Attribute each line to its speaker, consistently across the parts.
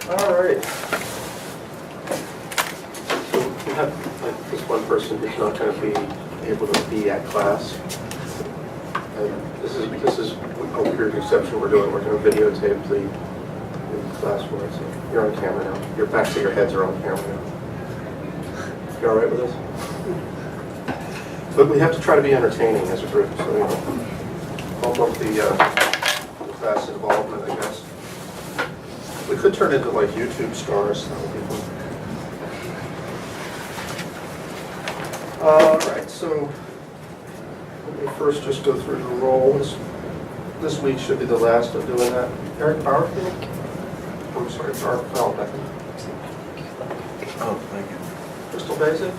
Speaker 1: All right. So we have like this one person who's not going to be able to be at class. And this is a weird exception we're doing. We're going to videotape the class for it. So you're on camera now. Your backs of your heads are on camera now. You all right with this? But we have to try to be entertaining as a group. So you know, bump up the class involvement, I guess. We could turn into like YouTube stars. That would be fun. All right, so let me first just go through the roles. This week should be the last of doing that. Eric Barfield? I'm sorry, Barfield, I think.
Speaker 2: Oh, thank you.
Speaker 1: Crystal Basic?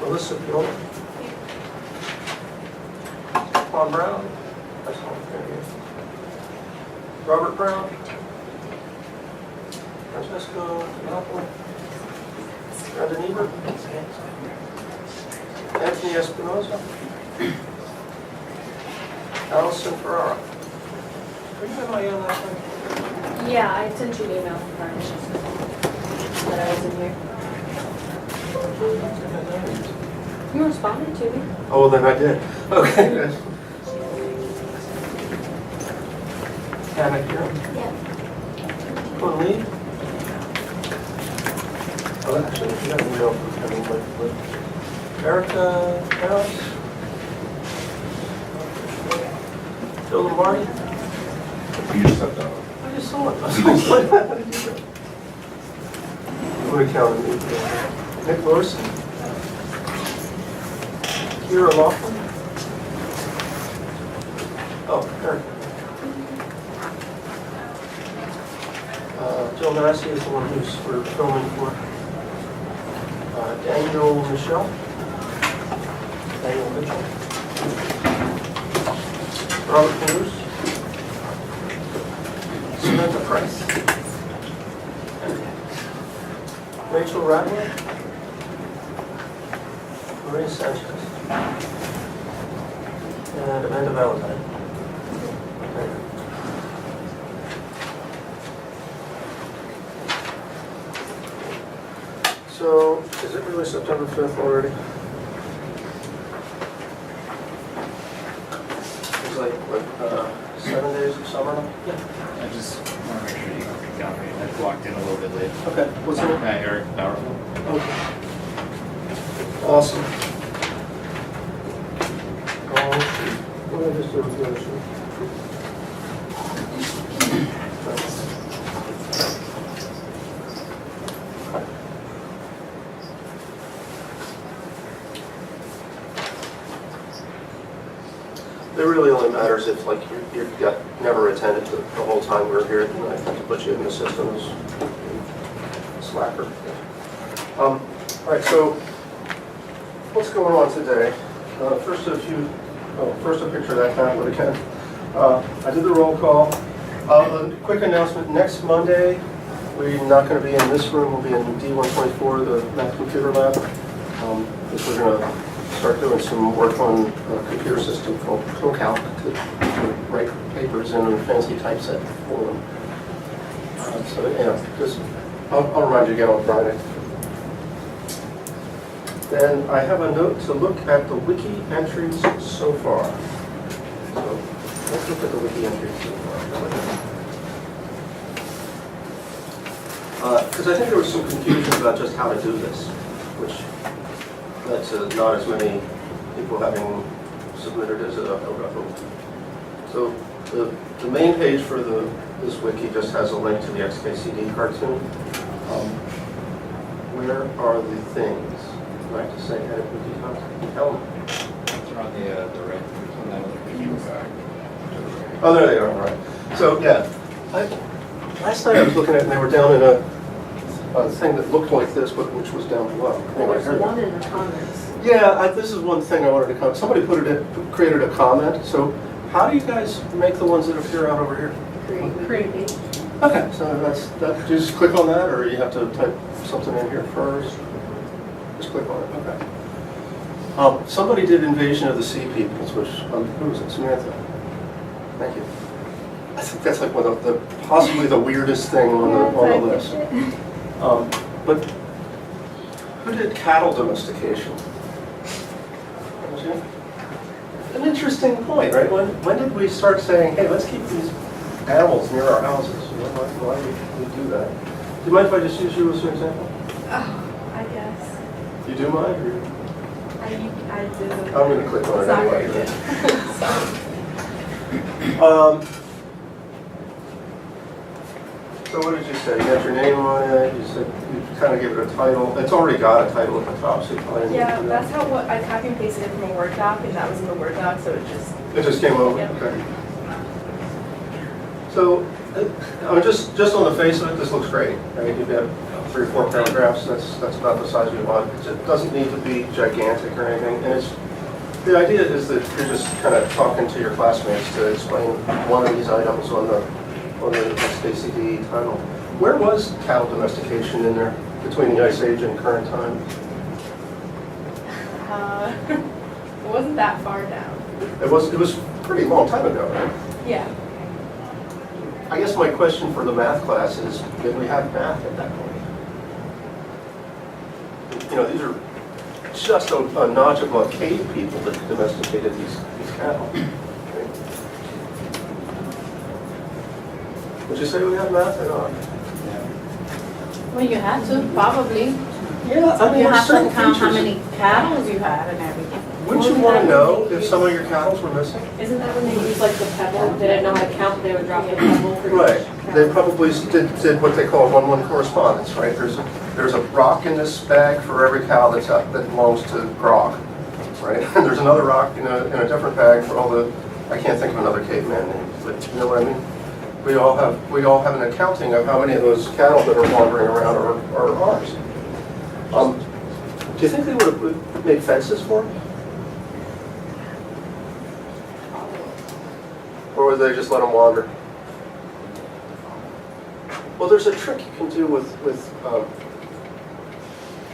Speaker 1: Melissa Piola? Paul Brown? That's all. Robert Brown? Francesco Napoli? Brandon Ebert? Anthony Espinoza? Allison Ferrara? Are you in my last name?
Speaker 3: Yeah, I sent you an email from her that I was in here. You responded to me.
Speaker 1: Oh, then I did. Okay. Hannah here.
Speaker 3: Yeah.
Speaker 1: Kun Lee. Oh, actually, you got an email from Kevin with Erica Harris. Joe Lombardi.
Speaker 2: You just stepped out.
Speaker 1: I just saw it. I was like, how did you do that? I'm going to count it. Nick Larson. Kira Laughlin. Oh, Eric. Jill Massey is the one who's we're filming for. Daniel Mitchell. Robert Cruz. Samantha Price. Rachel Radley. Maria Sanchez. And Amanda Valentine. Okay. So, is it really September 5th already? It's like, what, 7 days of summer now?
Speaker 4: I just want to make sure you got me. I walked in a little bit late.
Speaker 1: Okay, what's it?
Speaker 4: Eric Powerful.
Speaker 1: Okay. Awesome. What did I just do with the other sheet? It really only matters if, like, you got never attended the whole time we were here, and I have to put you in the system as a slacker. All right, so what's going on today? First a picture of that tablet again. I did the roll call. A quick announcement: next Monday, we're not going to be in this room. We'll be in D124, the Math Computer Lab. Because we're going to start doing some work on a computer system called ProCalc to write papers in a fancy typeset form. So yeah, just I'll remind you again on Friday. Then I have a note to look at the wiki entries so far. So let's look at the wiki entries so far. Because I think there was some confusion about just how to do this, which led to not as many people having submitted as I would have hoped. So the main page for this wiki just has a link to the XKCD cartoon. Where are the things? I'd like to say edit wiki content. HoM.
Speaker 4: They're on the right. On that other page.
Speaker 1: Oh, there they are. All right. So yeah, last night I was looking at it and they were down in a thing that looked like this, but which was down below. Anyway,
Speaker 3: There's one in the comments.
Speaker 1: yeah, this is one thing I wanted to comment. Somebody created a comment. So how do you guys make the ones that appear out over here?
Speaker 3: Create page.
Speaker 1: Okay, so that. Just click on that, or you have to type something in here first. Just click on it. Okay. Somebody did Invasion of the Sea Peoples, which who was it? Samantha. Thank you. I think that's like one of the, possibly the weirdest thing on the list. But who did cattle domestication? Was you? An interesting point, right? When did we start saying, hey, let's keep these animals near our houses? You know, why do we do that? Do you mind if I just use you as an example?
Speaker 5: Oh, I guess.
Speaker 1: You do mind? Or?
Speaker 5: I do.
Speaker 1: I'm going to click on it
Speaker 5: It's not
Speaker 1: anyway.
Speaker 5: very good. Sorry.
Speaker 1: So what did you say? You got your name on it, you said, you kind of give it a title. It's already got a title at the top, so you probably need
Speaker 5: Yeah,
Speaker 1: to do
Speaker 5: that's
Speaker 1: that.
Speaker 5: how what I copy and pasted it from a Word doc, and that was in the Word doc, so it just.
Speaker 1: It just came over?
Speaker 5: Yeah.
Speaker 1: Okay. So, I mean, just on the face of it, this looks great. Right? You've got 3 or 4 paragraphs, that's about the size you want. It doesn't need to be gigantic or anything, and the idea is that you're just kind of talking to your classmates to explain one of these items on the SKCD title. Where was cattle domestication in there between the Ice Age and current time?
Speaker 5: It wasn't that far down.
Speaker 1: It was pretty long time ago, right?
Speaker 5: Yeah.
Speaker 1: I guess my question for the math class is, did we have math at that point? You know, these are just a notch above cave people that domesticated these cattle. Okay. Would you say we have math or not?
Speaker 3: Well, you had to, probably.
Speaker 1: Yeah, I mean,
Speaker 3: You
Speaker 1: there's
Speaker 3: have to
Speaker 1: certain
Speaker 3: count how
Speaker 1: features.
Speaker 3: many cattle you had and everything.
Speaker 1: Wouldn't you want to know if some of your cattle were missing?
Speaker 3: Isn't that when they used like the pebble? They didn't know how to count, they would drop the pebble for each
Speaker 1: Right.
Speaker 3: cattle.
Speaker 1: They probably did what they call 1-1 correspondence, right? There's a rock in this bag for every cow that belongs to Grog, right? And there's another rock in a different bag for all the, I can't think of another caveman name, but you know what I mean? We all have an accounting of how many of those cattle that are wandering around are ours. Do you think they would have made fences for them? Or would they just let them wander? Well, there's a trick you can do with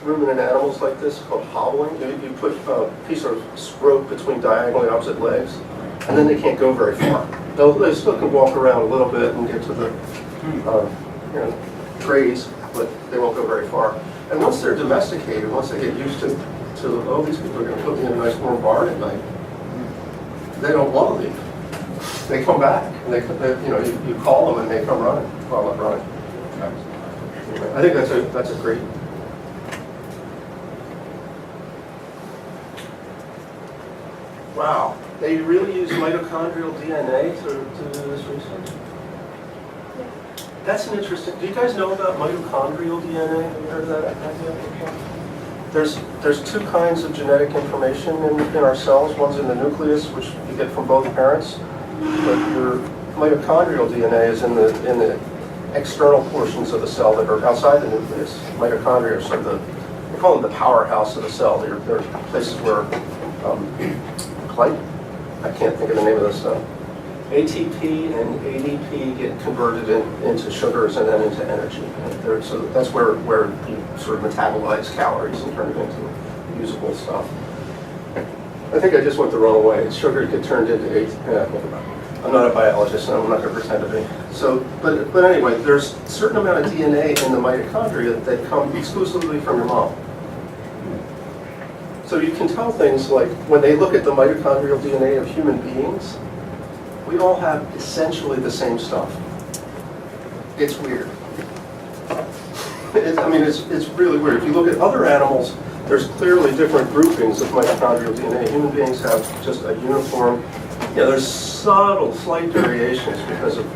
Speaker 1: ruminant animals like this called hobbling. You put a piece of rope between diagonally opposite legs, and then they can't go very far. They still can walk around a little bit and get to the graze, but they won't go very far. And once they're domesticated, once they get used to oh, these people are going to put me in a nice warm barn at night, they don't want to leave. They come back, and you call them and they come running. Well, not running. I think that's a great. Wow, they really use mitochondrial DNA to do this research. That's an interesting. Do you guys know about mitochondrial DNA? Have you heard of that idea before? There's 2 kinds of genetic information in our cells. One's in the nucleus, which you get from both parents, but your mitochondrial DNA is in the external portions of the cell that are outside the nucleus. Mitochondria are sort of we call them the powerhouse of the cell. They're places where, I can't think of the name of this stuff. ATP and ADP get converted into sugars and then into energy. So that's where you sort of metabolize calories and turn it into usable stuff. I think I just went the wrong way. Sugar get turned into ATP. I'm not a biologist, and I'm not going to pretend to be. So, but anyway, there's a certain amount of DNA in the mitochondria that come exclusively from your mom. So you can tell things like when they look at the mitochondrial DNA of human beings, we all have essentially the same stuff. It's weird. It's really weird. If you look at other animals, there's clearly different groupings of mitochondrial DNA. Human beings have just a uniform. There's subtle, slight variations because of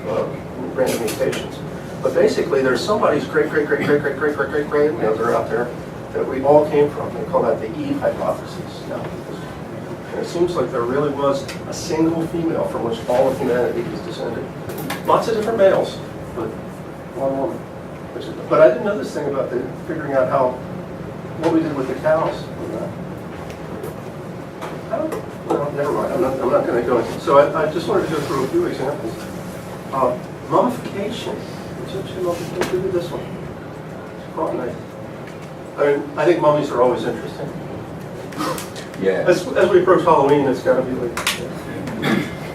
Speaker 1: random mutations. But basically, there's somebody's great, they're out there that we all came from. They call that the Eve hypothesis. And it seems like there really was a single female from which all of humanity is descended. Lots of different males, but one woman. But I didn't know this thing about figuring out what we did with the cows. Well, never mind. I'm not going to go into. So I just wanted to go through a few examples. Mummification. Look at this one. Oh, nice. I think mummies are always interesting.
Speaker 2: Yeah.
Speaker 1: As we approach Halloween, it's got to be like.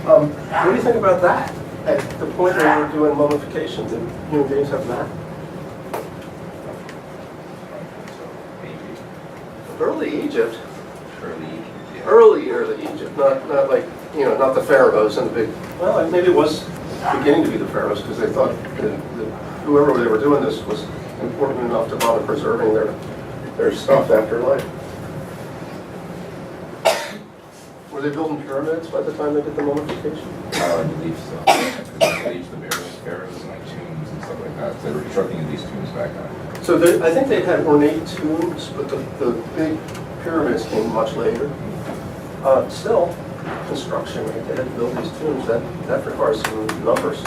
Speaker 1: What do you think about that? at the point where we were doing mummification, did human beings have math? Early Egypt, early Egypt, not like, not the pharaohs and the big, well, maybe it was beginning to be the pharaohs because they thought that whoever they were doing this was important enough to bother preserving their stuff after life. Were they building pyramids by the time they did the mummification?
Speaker 2: I believe so. I believe the pharaohs and like tombs and stuff like that. So they were constructing these tombs back then.
Speaker 1: So I think they had ornate tombs, but the big pyramids came much later. Still, construction, right? They had to build these tombs. That requires some numbers.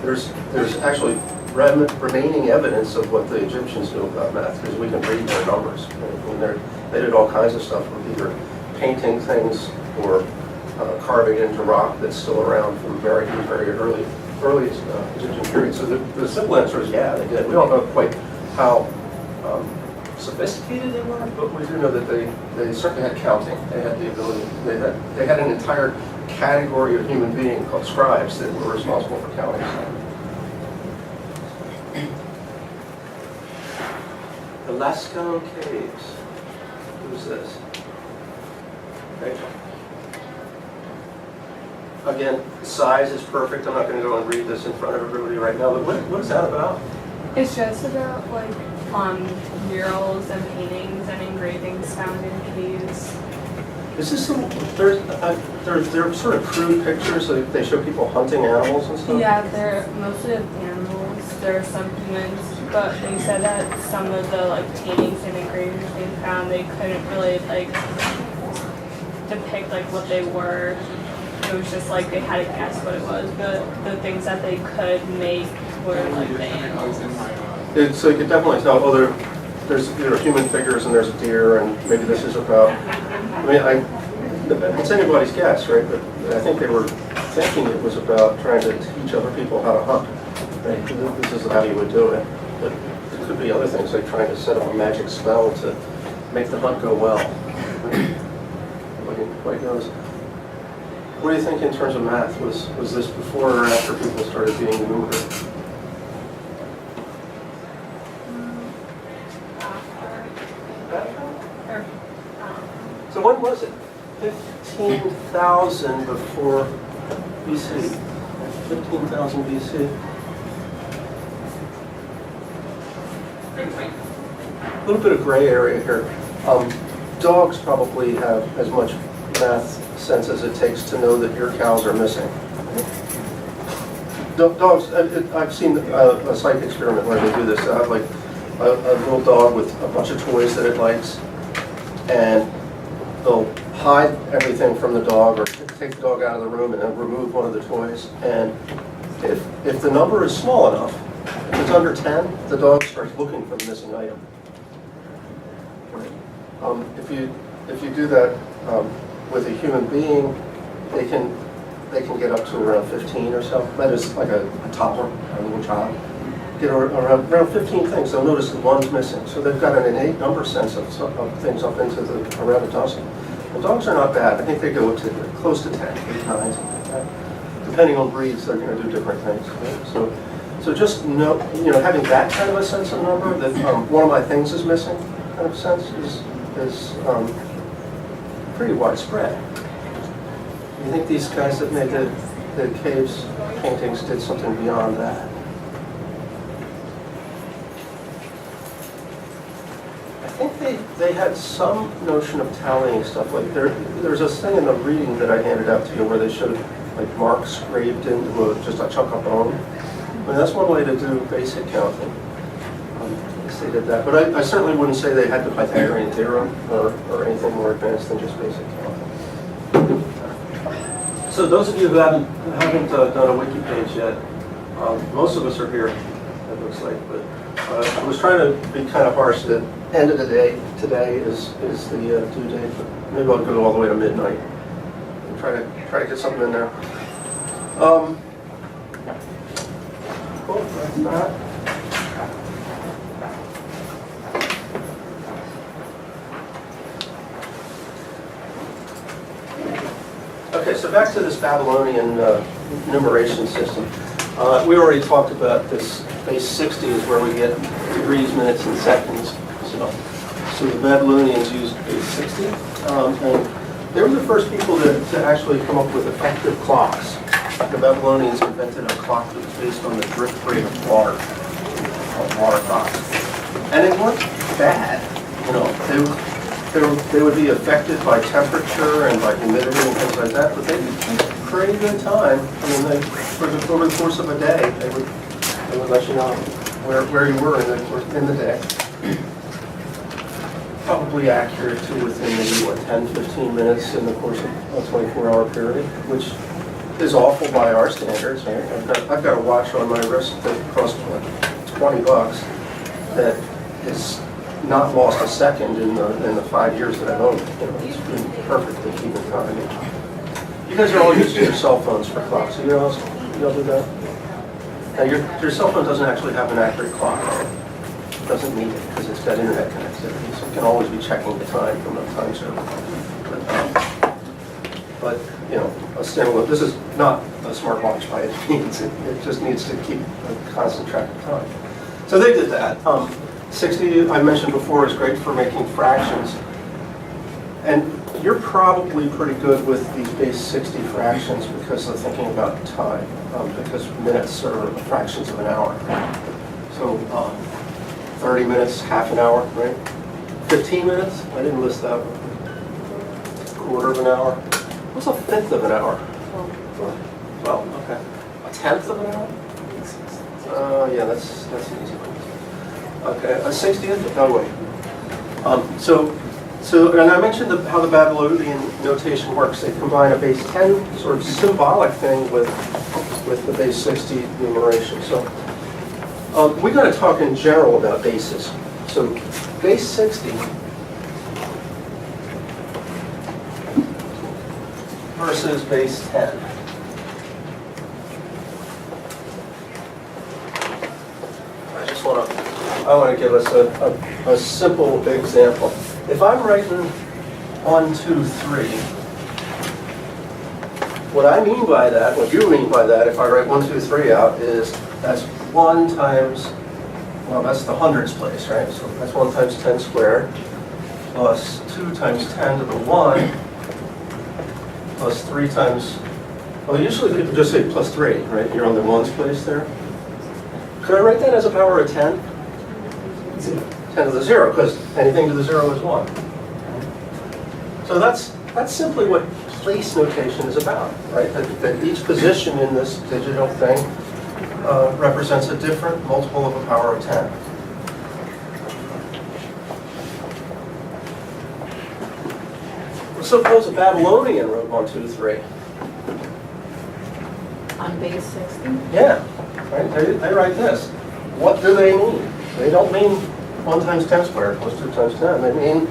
Speaker 1: There's actually remaining evidence of what the Egyptians knew about math because we can read their numbers. They did all kinds of stuff, from either painting things or carving it into rock that's still around from very early Egyptian period. So the simple answer is yeah, they did. We don't know quite how sophisticated they were, but we do know that they certainly had counting. They had the ability. They had an entire category of human being called scribes that were responsible for counting. The Lascaux Caves. Who's this? Okay. Again, size is perfect. I'm not going to go and read this in front of everybody right now, but what is that about?
Speaker 5: It's just about like murals and paintings and engravings found in caves.
Speaker 1: Is this they're sort of crude pictures, so they show people hunting animals and stuff?
Speaker 5: Yeah, they're mostly of animals. There are some humans, but they said that some of the like paintings and engravings they found, they couldn't really like depict like what they were. It was just like they had to guess what it was, but the things that they could make were like the animals.
Speaker 1: So you can definitely tell, there's human figures and there's a deer, and maybe this is about, it's anybody's guess, right? But I think they were thinking it was about trying to teach other people how to hunt. Right? This is how you would do it. But it could be other things, like trying to set up a magic spell to make the hunt go well. Nobody quite knows. What do you think in terms of math? Was this before or after people started being neutered? So when was it? 15,000 before BC. 15,000 BC. A little bit of gray area here. Dogs probably have as much math sense as it takes to know that your cows are missing. Dogs, I've seen a psych experiment where they do this. They have like a little dog with a bunch of toys that it likes, and they'll hide everything from the dog or take the dog out of the room and then remove one of the toys. And if the number is small enough, if it's under 10, the dog starts looking for the missing item. If you do that with a human being, they can get up to around 15 or so. That is like a toddler, a little child. Get around 15 things. They'll notice that one's missing. So they've got an innate number sense of things up into around a dozen. The dogs are not bad. I think they go up to close to 10, 8, 9, something like that. Depending on breeds, they're going to do different things. Right? So just having that kind of a sense of number, that one of my things is missing, kind of sense, is pretty widespread. You think these guys that made the caves paintings did something beyond that? I think they had some notion of tallying stuff. Like there's this thing in the reading that I handed out to you where they showed like marks scraped into just a chunk of bone. I mean, that's one way to do basic counting. They did that, but I certainly wouldn't say they had the Pythagorean theorem or anything more advanced than just basic counting. So those of you who haven't done a wiki page yet, most of us are here, it looks like, but I was trying to be kind of harsh that end of the day today is the due date, but maybe I'll go all the way to midnight and try to get something in there. Cool, that's that. Okay, so so back to this Babylonian numeration system. We already talked about this base 60 is where we get degrees, minutes, and seconds. So the Babylonians used base 60, and they were the first people to actually come up with effective clocks. The Babylonians invented a clock that was based on the drift rate of water, called water clocks. And they weren't bad, you know. They would be affected by temperature and by humidity and things like that, but they would keep pretty good time. I mean, over the course of a day, they would let you know where you were in the day. Probably accurate to within maybe 10, 15 minutes in the course of a 24-hour period, which is awful by our standards. Right? I've got a watch on my wrist that costs like $20 that has not lost a second in the 5 years that I've owned it. You know, it's been perfectly keeping time. You guys are all using your cell phones for clocks. You all do that? Now your cell phone doesn't actually have an accurate clock on it. It doesn't need it because it's got internet connectivity, so you can always be checking the time from a time server. But you know, a standalone. This is not a smartwatch by any means. It just needs to keep a constant track of time. So they did that. 60, I mentioned before, is great for making fractions. And you're probably pretty good with these base 60 fractions because of thinking about time, because minutes are fractions of an hour. So 30 minutes, half an hour, right? 15 minutes? I didn't list that one. Quarter of an hour. What's a fifth of an hour? 12, okay. A tenth of an hour? Yeah, that's an easy one. Okay, a 60th? Oh, wait. So, and I mentioned how the Babylonian notation works. They combine a base 10 sort of symbolic thing with the base 60 numeration. So, we're going to talk in general about bases. So, base 60 versus base 10. I want to give us a simple example. If I'm writing 1, 2, 3, what I mean by that, what you mean by that, if I write 1, 2, 3 out, is that's 1 times, well, that's the hundreds place, right? So that's 1 times 10 squared, plus 2 times 10 to the 1, plus 3 times, well, usually people just say plus 3, right? You're on the ones place there. Could I write that as a power of 10? 10 to the 0, because anything to the 0 is 1. So that's simply what place notation is about, right? That each position in this digital thing represents a different multiple of a power of 10. Suppose a Babylonian wrote 1, 2, 3.
Speaker 6: On base 60?
Speaker 1: Yeah, right? They write this. What do they mean? They don't mean 1 times 10 squared plus 2 times 10. They mean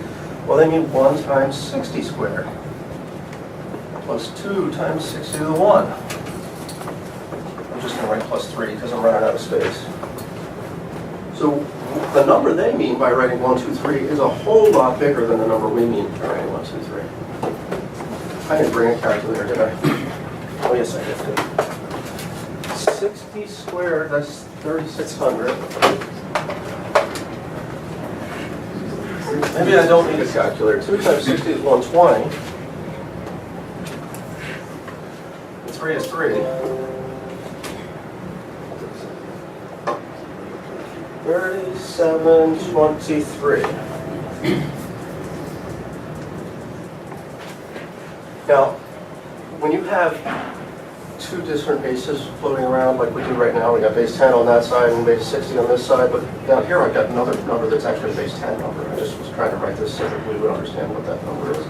Speaker 1: 1 times 60 squared plus 2 times 60 to the 1. I'm just going to write plus 3 because I'm running out of space. So the number they mean by writing 1, 2, 3 is a whole lot bigger than the number we mean by writing 1, 2, 3. I didn't bring a calculator, did I? Oh, yes, I did. 60 squared, that's 3,600. Maybe I don't need a calculator. 2 times 60 is 120. And 3 is 3. 3723. Now, when you have 2 different bases floating around like we do right now, we got base 10 on that side and base 60 on this side, but down here I've got another number that's actually a base 10 number. I just was trying to write this so that we would understand what that number is.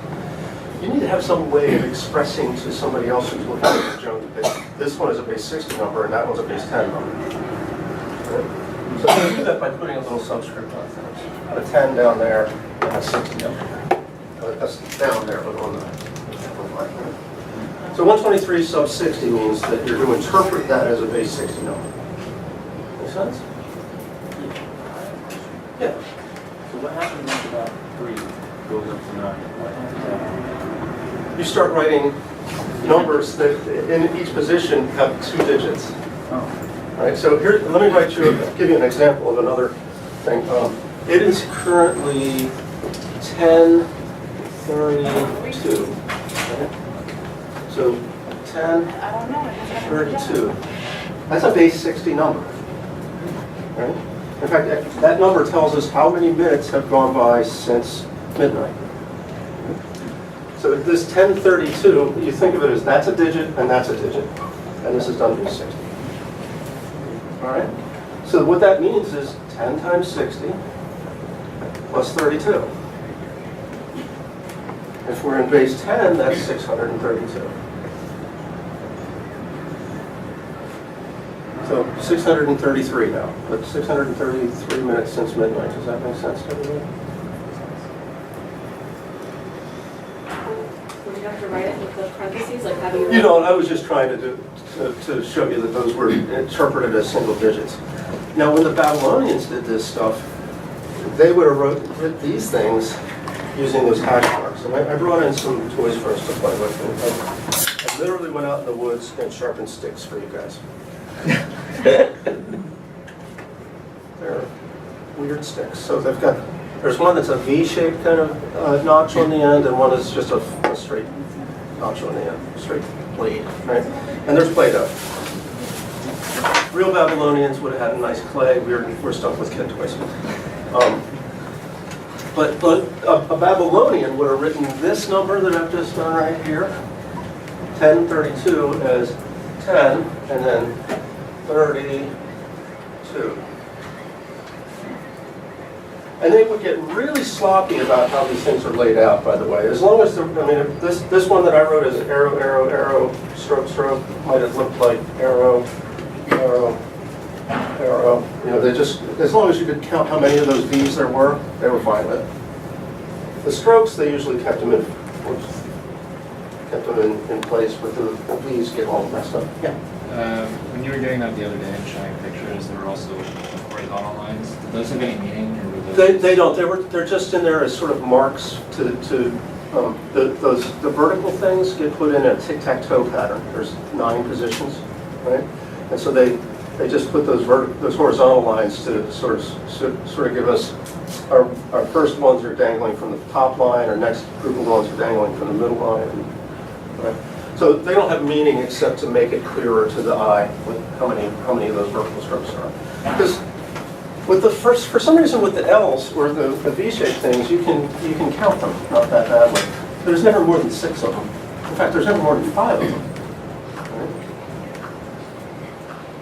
Speaker 1: You need to have some way of expressing to somebody else who's looking at this junk that this one is a base 60 number and that one's a base 10 number. Right? So you do that by putting a little subscript on things. Put a 10 down there and a 60 up there. That's down there, but on the line. So 123 sub 60 means that you're going to interpret that as a base 60 number. Make sense? Yeah.
Speaker 4: So what happens if about 3 goes up to 9? What happens after?
Speaker 1: You start writing, numbers that in each position have 2 digits.
Speaker 4: Oh.
Speaker 1: Right, so here, let me give you an example of another thing. It is currently 10:32. Right? So 10:32. That's a base 60 number. Right? In fact, that number tells us how many minutes have gone by since midnight. So this 10:32, you think of it as that's a digit and that's a digit. And this is done to 60. All right? So what that means is 10 times 60 plus 32. If we're in base 10, that's 632. So 633 now, but 633 minutes since midnight. Does that make sense to everybody?
Speaker 3: Would you have to write it with the parentheses, like having your...
Speaker 1: You know, I was just trying to show you that those were interpreted as single digits. Now, when the Babylonians did this stuff, they would have wrote these things using those hash marks. And I brought in some toys for us to play with. And I literally went out in the woods and sharpened sticks for you guys. They're weird sticks. So there's one that's a V-shaped kind of notch on the end, and one is just a straight notch on the end, straight blade, right? And there's Play-Doh. Real Babylonians would have had a nice clay. We're stuck with kid toys. But a Babylonian would have written this number that I've just done right here, 1032, as 10, and then 32. And they would get really sloppy about how these things are laid out, by the way. As long as, this one that I wrote is arrow, arrow, arrow, stroke, stroke, might have looked like arrow, arrow, arrow. You know, they just, as long as you could count how many of those V's there were, they were fine with it. The strokes, they usually kept them in place, but the V's get all messed up. Yeah.
Speaker 6: When you were doing that the other day and showing pictures, there were also horizontal lines. Did those have any meaning? Or were those...
Speaker 1: They don't. They're just in there as sort of marks the vertical things get put in a tic-tac-toe pattern. There's 9 positions, right? And so they just put those horizontal lines to sort of give us our first ones are dangling from the top line. Our next group of ones are dangling from the middle line. Right? So they don't have meaning except to make it clearer to the eye with how many of those vertical strokes are. Because with for some reason with the L's or the V-shaped things, you can count them not that badly. There's never more than 6 of them. In fact, there's never more than 5 of them. Right?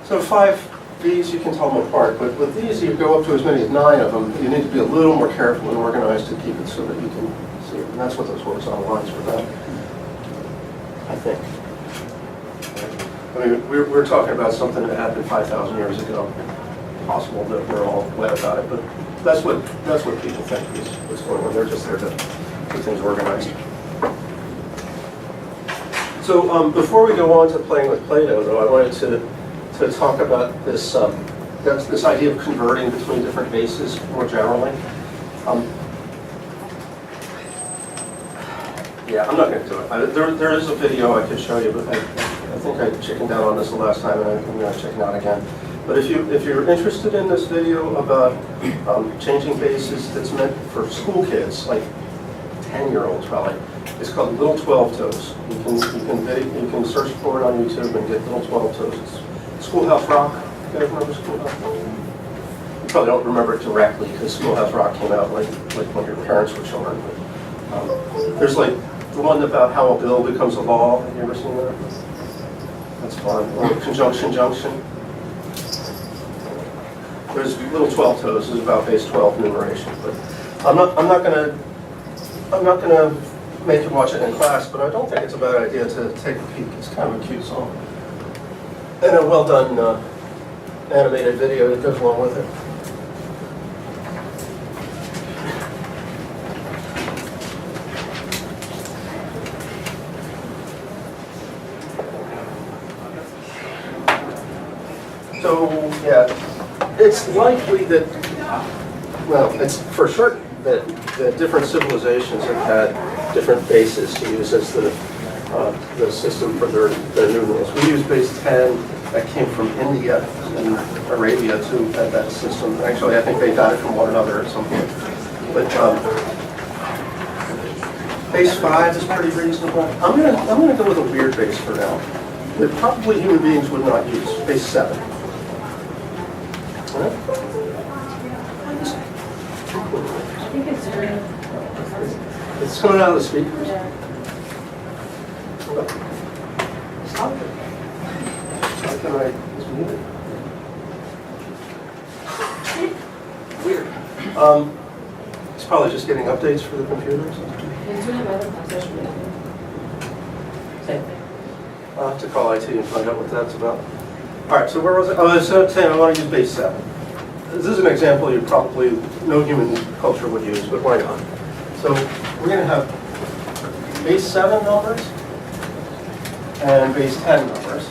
Speaker 1: So 5 V's you can tell them apart, but with these you go up to as many as 9 of them. You need to be a little more careful and organized to keep it so that you can see it. And that's what those horizontal lines are about, I think. I mean, we're talking about something that happened 5,000 years ago. Possible that we're all wet about it, but that's what people think is what's going on. They're just there to keep things organized. So before we go on to playing with Play-Doh, though, I wanted to talk about this this idea of converting between different bases more generally. Yeah, I'm not going to do it. There is a video I could show you, but I think I chickened out on this the last time, and I'm going to chicken out again. But if you're interested in this video about changing bases that's meant for school kids, like 10-year-olds probably, it's called Little 12 Toes. You can search for it on YouTube and get Little 12 Toes. It's Schoolhouse Rock. You guys remember Schoolhouse Rock? You probably don't remember it directly because Schoolhouse Rock came out like when your parents were children. But, there's like the one about how a bill becomes a law. Have you ever seen that? That's fun. Or Conjunction Junction. There's Little 12 Toes. This is about base 12 numeration. But I'm not gonna make you watch it in class. But I don't think it's a bad idea to take a peek. It's kind of a cute song and a well done animated video that goes along with it. So yeah, it's likely that, well, it's for sure that different civilizations have had different bases to use as the the system for their numerals. We use base 10 that came from India and Arabia to have that system. Actually, I think they got it from one another at some point. But base 5 is pretty reasonable. I'm gonna go with a weird base for now. That probably human beings would not use, base 7. All right?
Speaker 3: I think it's green.
Speaker 1: It's coming out of the speakers.
Speaker 3: Yeah.
Speaker 1: Stop it. How can I, it's muted. Weird. It's probably just getting updates for the computers.
Speaker 3: It's doing my other class yesterday. Same thing.
Speaker 1: I'll have to call IT and find out what that's about. All right, so where was it? Oh, I was saying I want to use base 7. This is an example you probably, no human culture would use, but why not? So we're going to have base 7 numbers and base 10 numbers.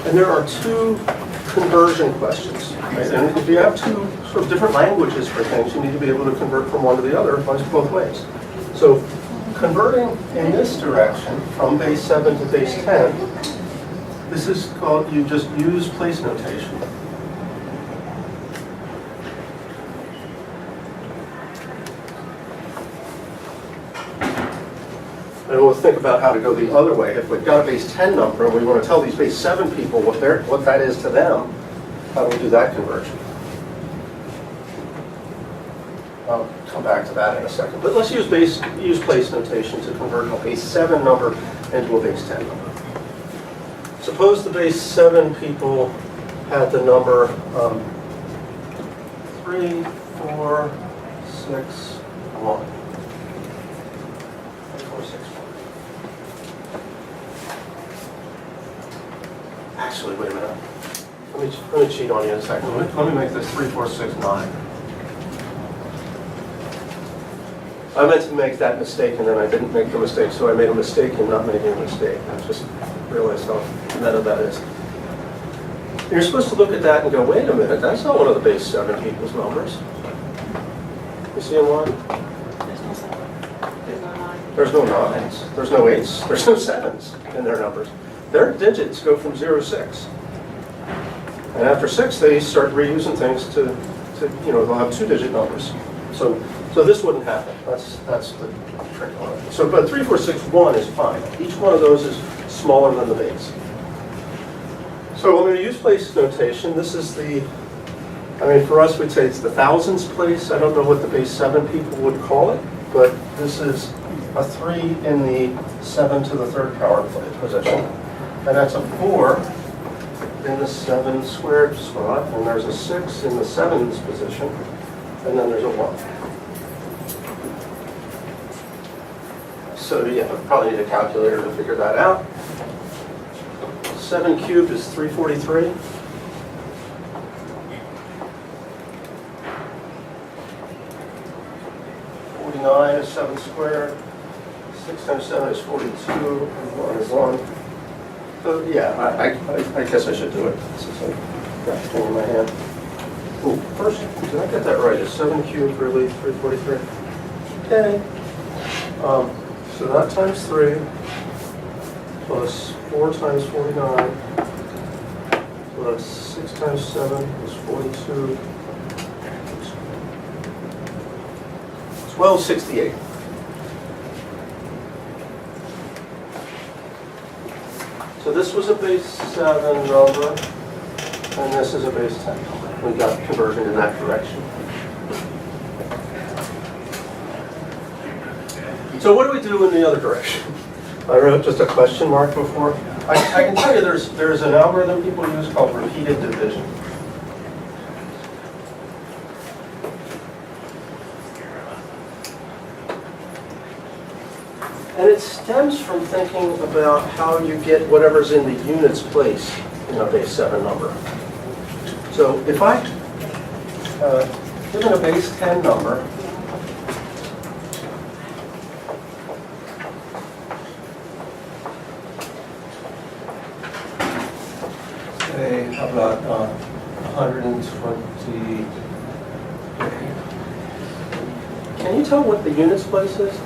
Speaker 1: And there are 2 conversion questions. Right? And if you have 2 sort of different languages for things, you need to be able to convert from one to the other, both ways. So converting in this direction from base 7 to base 10, this is called, you just use place notation. And we'll think about how to go the other way. If we've got a base 10 number and we want to tell these base 7 people what that is to them, how do we do that conversion? I'll come back to that in a second. But let's use place notation to convert a base 7 number into a base 10 number. Suppose the base 7 people had the number 3, 4, 6, 1. 3, 4, 6, 1. Actually, wait a minute. Let me cheat on you in a second. Let me make this 3, 4, 6, 9. I meant to make that mistake and then I didn't make the mistake, so I made a mistake in not making a mistake. I just realized how meta that is. And you're supposed to look at that and go, wait a minute, that's not one of the base 7 people's numbers. You see why?
Speaker 3: There's no 7. There's no 9.
Speaker 1: There's no 9s, there's no 8s, there's no 7s in their numbers. Their digits go from 0 to 6. And after 6, they start reusing things to they'll have 2-digit numbers. So this wouldn't happen. That's the trick on it. So, but 3, 4, 6, 1 is fine. Each one of those is smaller than the base. So I'm going to use place notation. This is for us, we'd say it's the thousands place. I don't know what the base 7 people would call it, but this is a 3 in the 7 to the 3rd power position. And that's a 4 in the 7 squared spot, and there's a 6 in the 7's position, and then there's a 1. So yeah, I probably need a calculator to figure that out. 7 cubed is 343. Is 7 squared. 6 times 7 is 42, and 1 is 1. So yeah, I guess I should do it. Since I've got the thing in my hand. Ooh, first, did I get that right? Is 7 cubed really 343? Okay. So that times 3 plus 4 times 49 plus 6 times 7 is 42. 1268. So this was a base 7 number, and this is a base 10 number. We got conversion in that direction. So what do we do in the other direction? I wrote just a question mark before. I can tell you there's an algorithm people use called repeated division. And it stems from thinking about how you get whatever's in the units place in a base 7 number. So if I, given a base 10 number, say, how about 120K? can you tell what the units place is?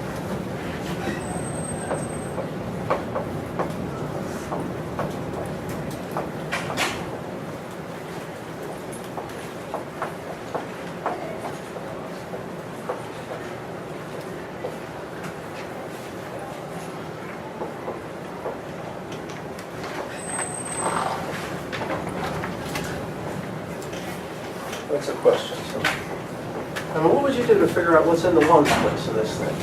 Speaker 1: That's a question. So, what would you do to figure out what's in the ones place of this thing?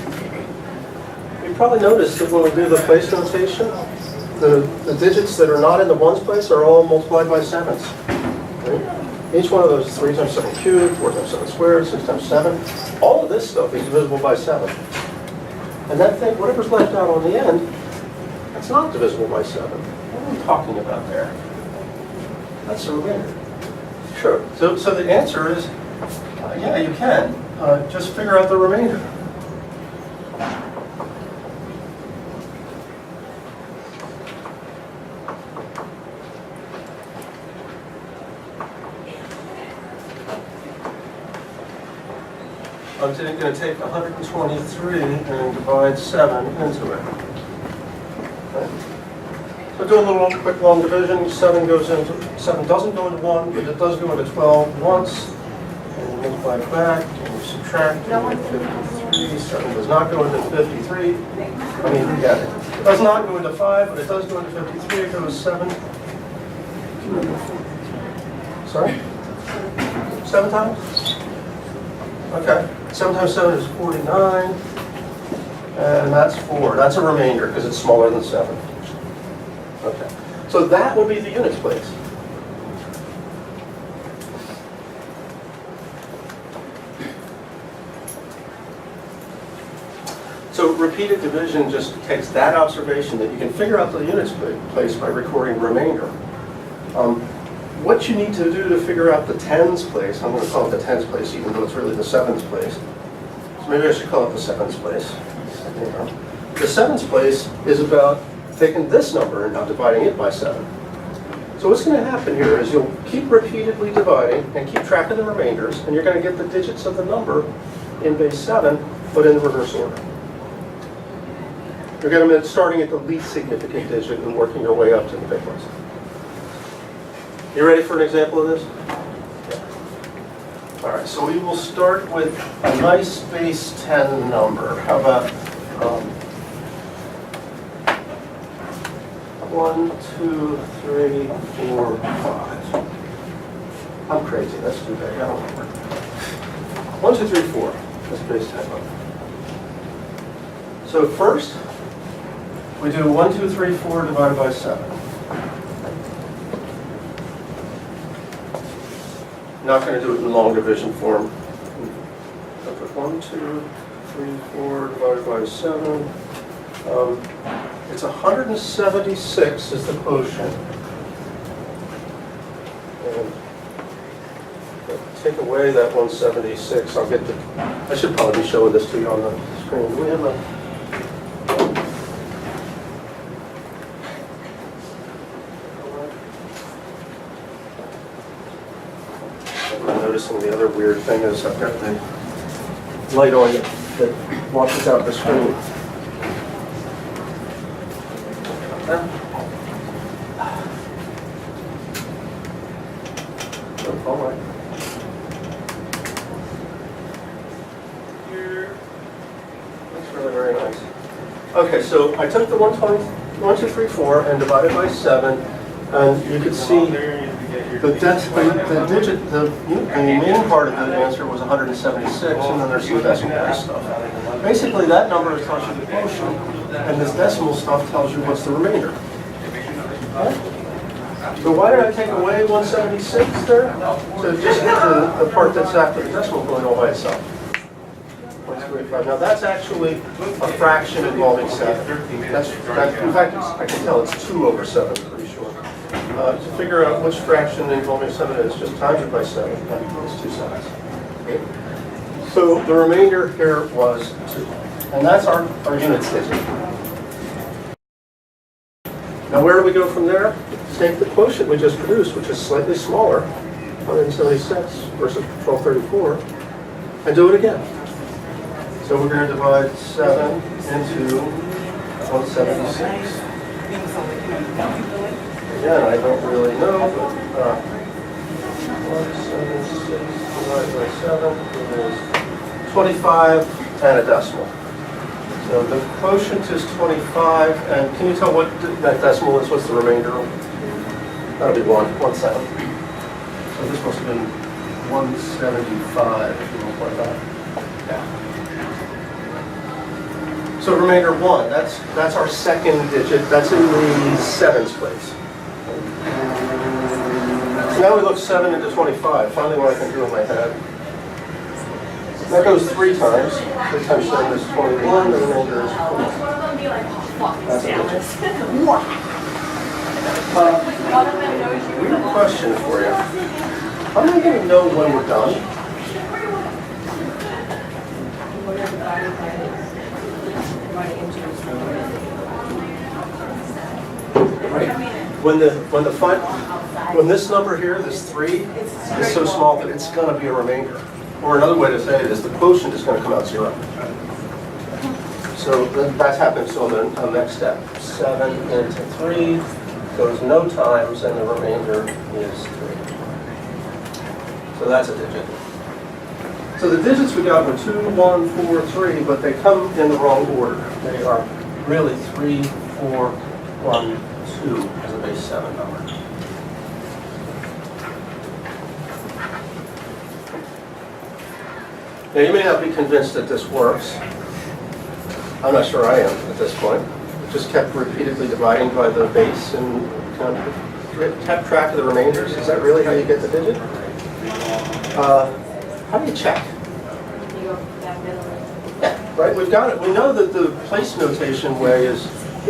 Speaker 1: You probably noticed that when we do the place notation, the digits that are not in the ones place are all multiplied by sevens. Right? Each one of those is 3 times 7 cubed, 4 times 7 squared, 6 times 7. All of this stuff is divisible by 7. And that thing, whatever's left out on the end, that's not divisible by 7. What are we talking about there? That's the remainder. Sure. So the answer is, yeah, you can. Just figure out the remainder. I'm going to take 123 and divide 7 into it. Okay. So do a little quick long division. 7 doesn't go into 1, but it does go into 12 once. And you multiply it back, and you subtract 53. 7 does not go into 53. I mean, you get it. It does not go into 5, but it does go into 53. It goes 7. Sorry? 7 times? Okay. 7 times 7 is 49. And that's 4. That's a remainder because it's smaller than 7. Okay. So that would be the units place. So repeated division just takes that observation that you can figure out the units place by recording remainder. What you need to do to figure out the tens place, I'm going to call it the tens place even though it's really the sevens place. So maybe I should call it the sevens place. The sevens place is about taking this number and now dividing it by 7. So what's going to happen here is you'll keep repeatedly dividing and keep track of the remainders, and you're going to get the digits of the number in base 7, but in the reverse order. You're going to be starting at the least significant digit and working your way up to the big ones. You ready for an example of this? Yeah. All right, so we will start with a nice base 10 number. How about 1, 2, 3, 4, 5. I'm crazy, that's too big, I don't remember. 1, 2, 3, 4. That's base 10 number. So first, we do 1, 2, 3, 4 divided by 7. Not going to do it in long division form. I'll put 1, 2, 3, 4 divided by 7. It's 176 is the quotient. And take away that 176, I'll get the, I should probably be showing this to you on the screen. Do we have a, I'm noticing the other weird thing is I've got the light on that washes out the screen. All right. That's really very nice. Okay, so I took the 120, 1, 2, 3, 4 and divided by 7, and you could see the digit, the main part of the answer was 176, and then there's some decimal place stuff. Basically, that number tells you the quotient, and this decimal stuff tells you what's the remainder. Okay? So why did I take away 176 there? So just get the part that's after the decimal point all by itself. 1.35. Now that's actually a fraction involving 7. In fact, I can tell it's 2 over 7, I'm pretty sure. To figure out which fraction involving 7 is, just times it by 7. It's 2 sevens. Okay. So the remainder here was 2. And that's our units digit. Now where do we go from there? Take the quotient we just produced, which is slightly smaller, 176 versus 1234, and do it again. So we're going to divide 7 into 176. Again, I don't really know, but 176 divided by 7 is 25 and a decimal. So the quotient is 25, and can you tell what that decimal is? What's the remainder? That'll be 1 7. So this must have been 175, if you multiply that. Yeah. So remainder 1, that's our second digit. That's in the sevens place. So now we look 7 into 25. Finally, what I can do in my head. That goes 3 times. 3 times 7 is 21. The remainder is 20. That's a digit. Weird question for you. How am I going to know when we're done? When this number here, this 3, is so small that it's going to be a remainder. Or another way to say it is the quotient is going to come out 0. So that's happened. So on the next step, 7 into 3 goes no times, and the remainder is 3. So that's a digit. So the digits we got were 2, 1, 4, 3, but they come in the wrong order. They are really 3, 4, 1, 2 as a base 7 number. Now you may not be convinced that this works. I'm not sure I am at this point. Just kept repeatedly dividing by the base and kind of kept track of the remainders. Is that really how you get the digit? How do you check? Yeah, right. We've got it. We know that the place notation way is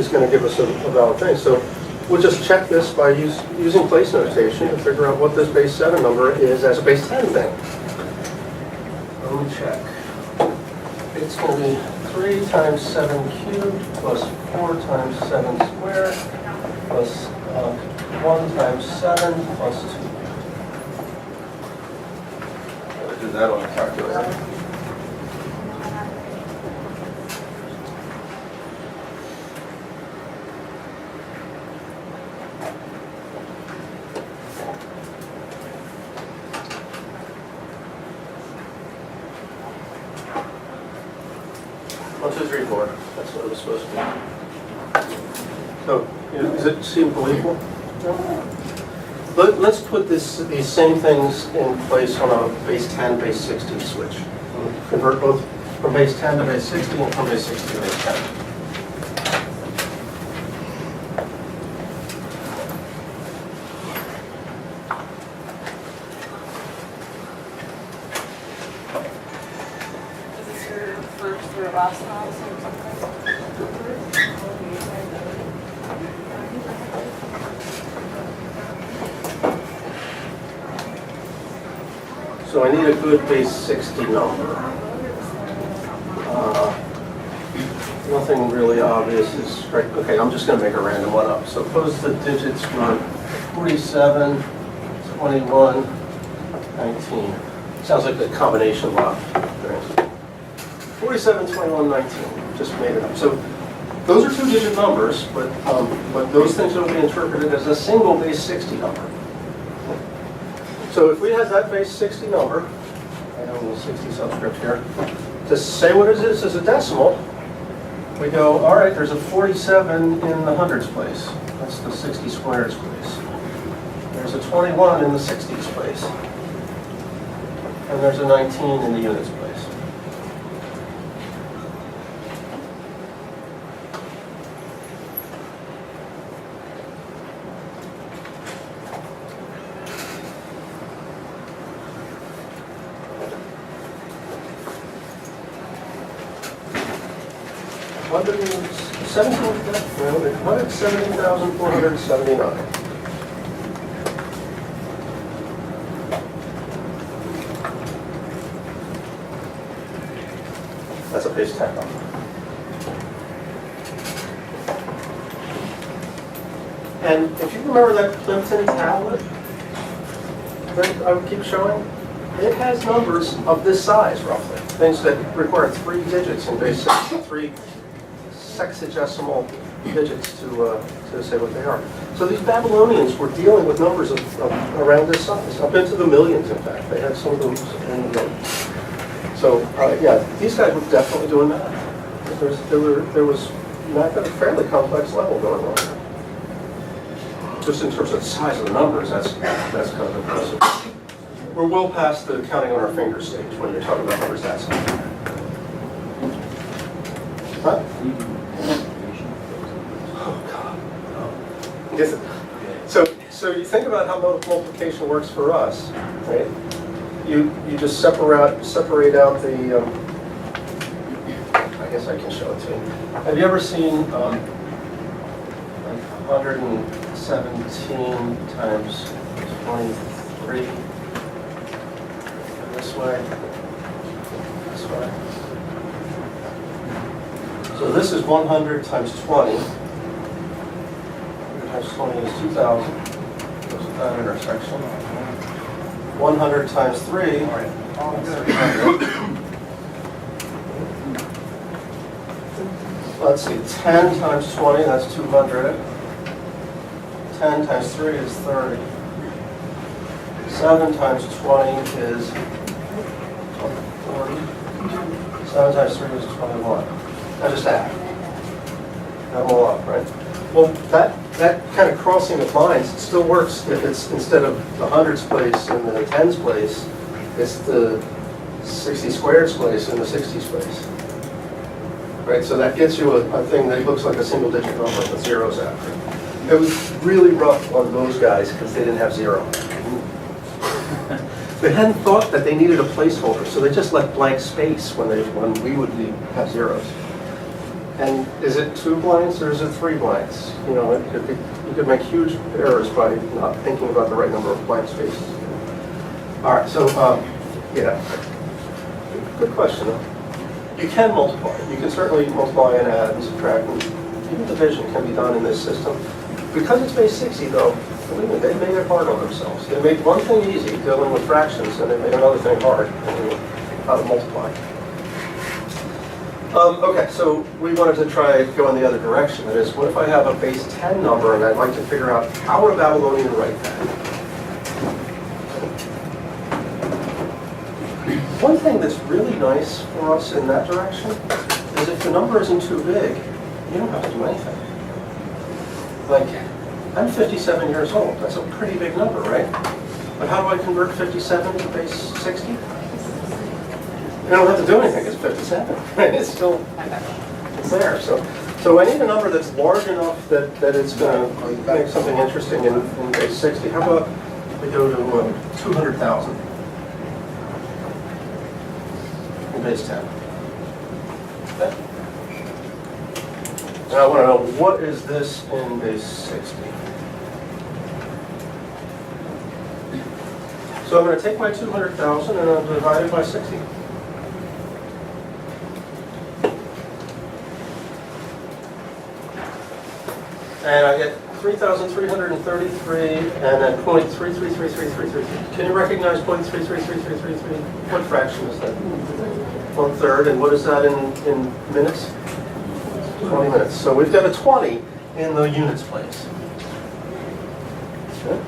Speaker 1: going to give us a valid thing. So we'll just check this by using place notation to figure out what this base 7 number is as a base 10 thing. Let me check. It's going to be 3 times 7 cubed plus 4 times 7 squared plus 1 times 7 plus 2. I'll do that on the calculator. One, 2, 3, 4. That's what it was supposed to be. So, does it seem believable? Let's put these same things in place on a base 10, base 60 switch. Convert both from base 10 to base 60 and from base 60 to base 10. So I need a good base 60 number. Nothing really obvious is right. Okay, I'm just going to make a random one up. Suppose the digits were 47, 21, 19. Sounds like the combination lock. 47, 21, 19. Just made it up. So those are 2-digit numbers, but those things will be interpreted as a single base 60 number. So if we had that base 60 number, I have a little 60 subscript here, to say what it is as a decimal, we go, all right, there's a 47 in the hundreds place. That's the 60 squareds place. There's a 21 in the 60s place. And there's a 19 in the units place. $117,479. That's a base 10 number. And if you remember that Plimpton tablet that I would keep showing, it has numbers of this size roughly, things that require 3 digits in base 6, 3 sexagesimal digits to say what they are. So these Babylonians were dealing with numbers of around this size, up into the millions in fact. They had some of them in the millions. So yeah, these guys were definitely doing that. There was math at a fairly complex level going on. Just in terms of the size of the numbers, that's kind of impressive. We're well past the counting on our fingers stage when you're talking about numbers that size. Huh? Oh, God. Yes. So you think about how multiplication works for us, right? You just separate out the, I guess I can show it to you. Have you ever seen like 117 times 23? This way, this way. So this is 100 times 20. 100 times 20 is 2,000. Goes at that intersection. 100 times 3 is 300. Let's see, 10 times 20, that's 200. 10 times 3 is 30. 7 times 20 is 40. 7 times 3 is 21. Now just add. Add them all up, right? Well, that kind of crossing of lines still works if it's instead of the hundreds place and the tens place, it's the 60 squares place and the 60s place. Right, so that gets you a thing that looks like a single digit number with zeros after it. It was really rough on those guys because they didn't have 0. They hadn't thought that they needed a placeholder, so they just left blank space when we would have zeros. And is it 2 blanks or is it 3 blanks? You know, you could make huge errors by not thinking about the right number of blank spaces. All right, so yeah, good question. You can multiply. You can certainly multiply and add and subtract, and even division can be done in this system. Because it's base 60, though, believe me, they made it hard on themselves. They made one thing easy, dealing with fractions, and they made another thing hard, how to multiply. Okay, so we wanted to try go in the other direction. That is, what if I have a base 10 number, and I'd like to figure out how would a Babylonian write that? One thing that's really nice for us in that direction is if the number isn't too big, you don't have to do anything. Like, I'm 57 years old. That's a pretty big number, right? But how do I convert 57 to base 60? You don't have to do anything. It's 57. It's still it's there. So I need a number that's large enough that it's going to make something interesting in base 60. How about we go to 200,000 in base 10? Okay. Now I want to know, what is this in base 60? So I'm going to take my 200,000 and I'll divide it by 60. And I get 3,333 and then 0.333333. Can you recognize 0.333333? What fraction is that? 1/3, and what is that in minutes? 20 minutes. So we've got a 20 in the units place. Okay.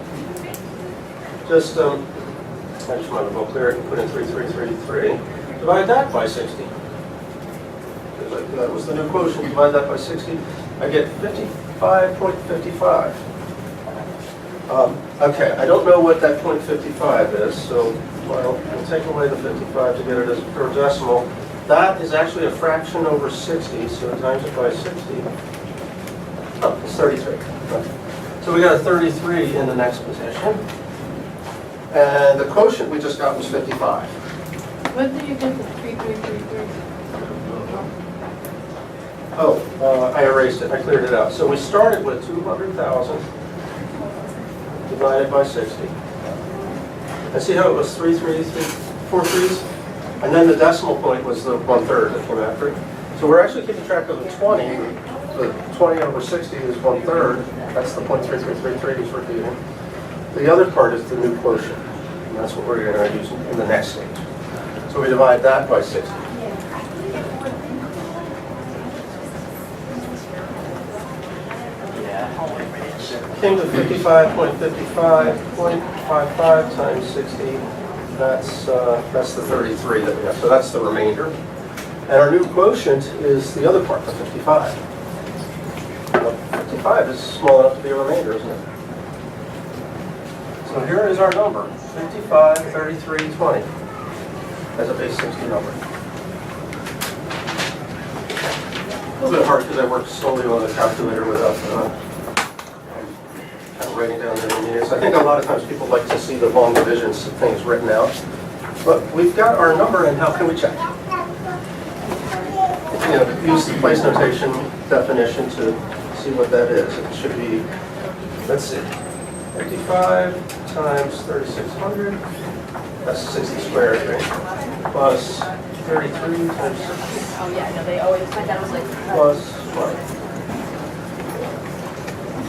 Speaker 1: Just, I just want to go clear it and put in 3333. Divide that by 60. That was the new quotient. Divide that by 60. I get 55.55. Okay, I don't know what that 0.55 is, so we'll take away the 55 to get it as per decimal. That is actually a fraction over 60, so times it by 60. Oh, it's 33. Okay. So we got a 33 in the next position. And the quotient we just got was 55.
Speaker 5: What did you get the 3333?
Speaker 1: Oh, I erased it. I cleared it out. So we started with 200,000 divided by 60. And see how it was 4 threes? And then the decimal point was the 1/3 that came after it. So we're actually keeping track of the 20. The 20 over 60 is 1/3. That's the 0.3333 is repeating. The other part is the new quotient. And that's what we're going to use in the next stage. So we divide that by 60. Came to 55.55 times 60. That's the 33 that we have. So that's the remainder. And our new quotient is the other part, the 55. Well, 55 is small enough to be a remainder, isn't it? So here is our number, 55, 33, 20, as a base 60 number. A little bit hard because I work solely on the calculator without kind of writing down the intermediates. I think a lot of times people like to see the long divisions of things written out. But we've got our number, and how can we check? You know, use the place notation definition to see what that is. It should be, let's see, 55 times 3600, that's 60 squared, right? Plus 33 times 60.
Speaker 3: Oh, yeah, no, they always, my dad was like.
Speaker 1: Plus what?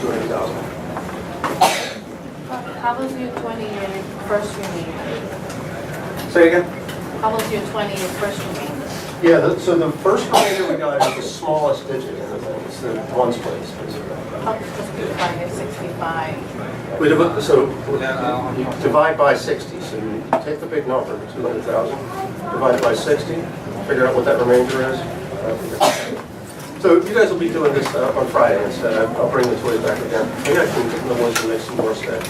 Speaker 1: 200,000.
Speaker 3: How was your 20 in first remainder?
Speaker 1: Say again?
Speaker 3: How was your 20 in first remainder?
Speaker 1: Yeah, so the first remainder we got is the smallest digit in the thing. It's the ones place, basically.
Speaker 3: How was 55 is 65?
Speaker 1: We divide, so you divide by 60. So you take the big number, 200,000, divide it by 60, figure out what that remainder is. So you guys will be doing this on Friday instead. I'll bring the toys back again. Maybe I can get in the woods and make some more steps.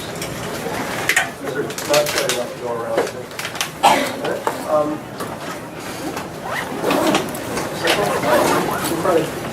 Speaker 1: Because there's not quite enough to go around. Second,